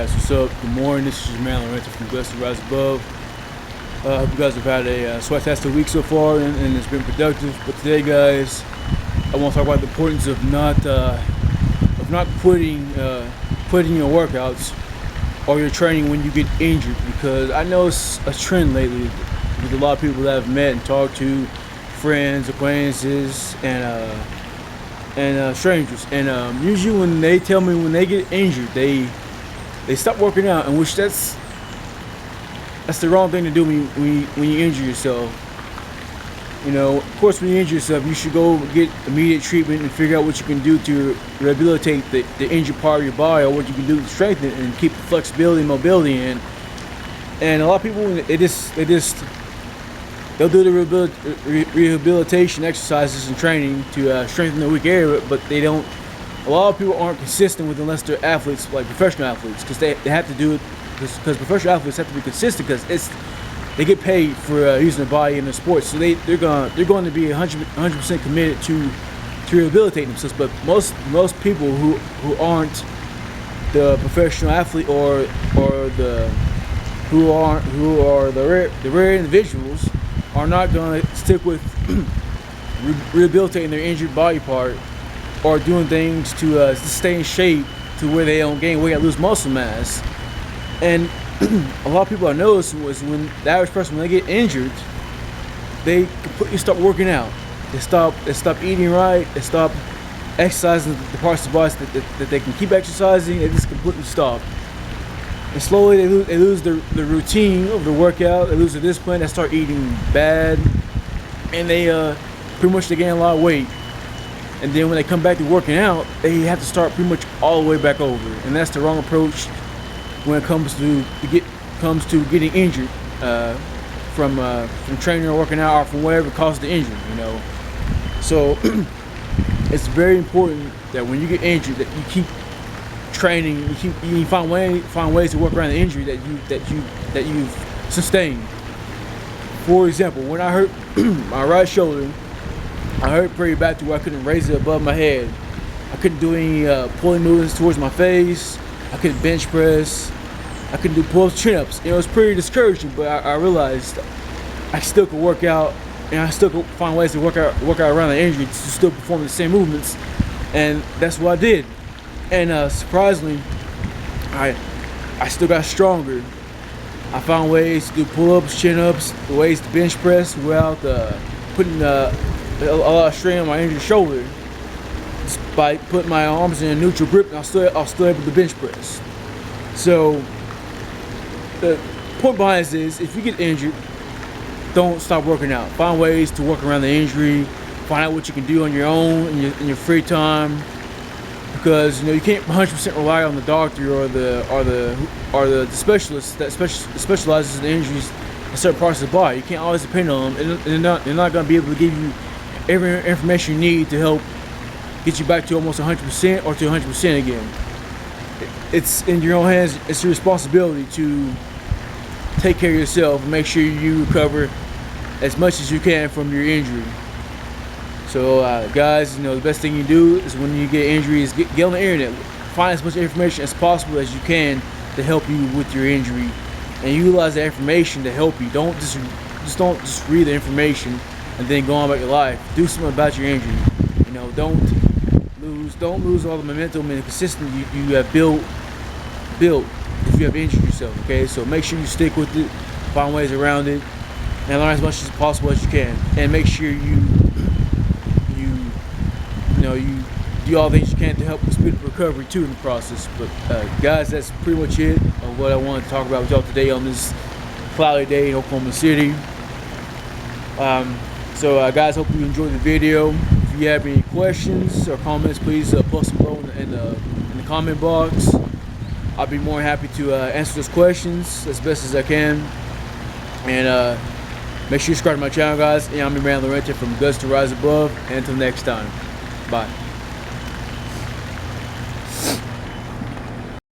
Guys, what's up? Good morning. This is your man Lorenzo from Gus to Rise Above. I hope you guys have had a sweat-tastic week so far, and it's been productive. But today, guys, I want to talk about the importance of not quitting your workouts or your training when you get injured, because I know it's a trend lately with a lot of people that I've met and talked to, friends, acquaintances, and strangers. And usually, when they tell me when they get injured, they stop working out, and which that's the wrong thing to do when you injure yourself. You know, of course, when you injure yourself, you should go get immediate treatment and figure out what you can do to rehabilitate the injured part of your body, or what you can do to strengthen it and keep the flexibility and mobility in. And a lot of people, they'll do the rehabilitation exercises and training to strengthen the weak area, but they don't. A lot of people aren't consistent with, unless they're athletes, like professional athletes, because they have to do it because professional athletes have to be consistent, because they get paid for using their body in their sports, so they're going to be 100% committed to rehabilitating themselves. But most people who aren't the professional athlete or the rare individuals are not going to stick with rehabilitating their injured body part, or doing things to stay in shape to where they don't gain weight or lose muscle mass. And a lot of people I noticed was, when the average person, when they get injured, they completely stop working out. They stop eating right. They stop exercising the parts of the body that they can keep exercising. They just completely stop. And slowly they lose the routine of the workout. They lose the discipline. They start eating bad, and they pretty much gain a lot of weight. And then when they come back to working out, they have to start pretty much all the way back over. And that's the wrong approach when it comes to getting injured from training or working out, or from whatever caused the injury. You know, so it's very important that when you get injured, that you keep training. You find ways to work around the injury that you've sustained. For example, when I hurt my right shoulder, I hurt pretty bad to where I couldn't raise it above my head. I couldn't do any pulling movements towards my face. I couldn't bench press. I couldn't do pull-ups, chin-ups. You know, it was pretty discouraging, but I realized I still could work out, and I still could find ways to work out around the injury to still perform the same movements. And that's what I did. And surprisingly, I still got stronger. I found ways to do pull-ups, chin-ups, ways to bench press without putting a lot of strain on my injured shoulder. Just by putting my arms in a neutral grip, and I was still able to bench press. So the point behind this is, if you get injured, don't stop working out. Find ways to work around the injury. Find out what you can do on your own in your free time, because you can't 100% rely on the doctor or the specialist that specializes in injuries in certain parts of the body. You can't always depend on them, and they're not going to be able to give you every information you need to help get you back to almost 100% or to 100% again. It's in your own hands. It's your responsibility to take care of yourself and make sure you recover as much as you can from your injury. So guys, the best thing you do is, when you get injuries, get on the internet, find as much information as possible as you can to help you with your injury, and utilize that information to help you. Don't just read the information and then go on about your life. Do something about your injury. Don't lose all the momentum and consistency you have built if you have injured yourself. Okay, so make sure you stick with it, find ways around it, and learn as much as possible as you can. And make sure you do all the things you can to help speed up recovery too in the process. But guys, that's pretty much it of what I wanted to talk about with y'all today on this cloudy day in Oklahoma City. So guys, hope you enjoyed the video. If you have any questions or comments, please post them below in the comment box. I'll be more than happy to answer those questions as best as I can. And make sure you subscribe to my channel, guys. And I'm your man Lorenzo from Gus to Rise Above. And until next time, bye.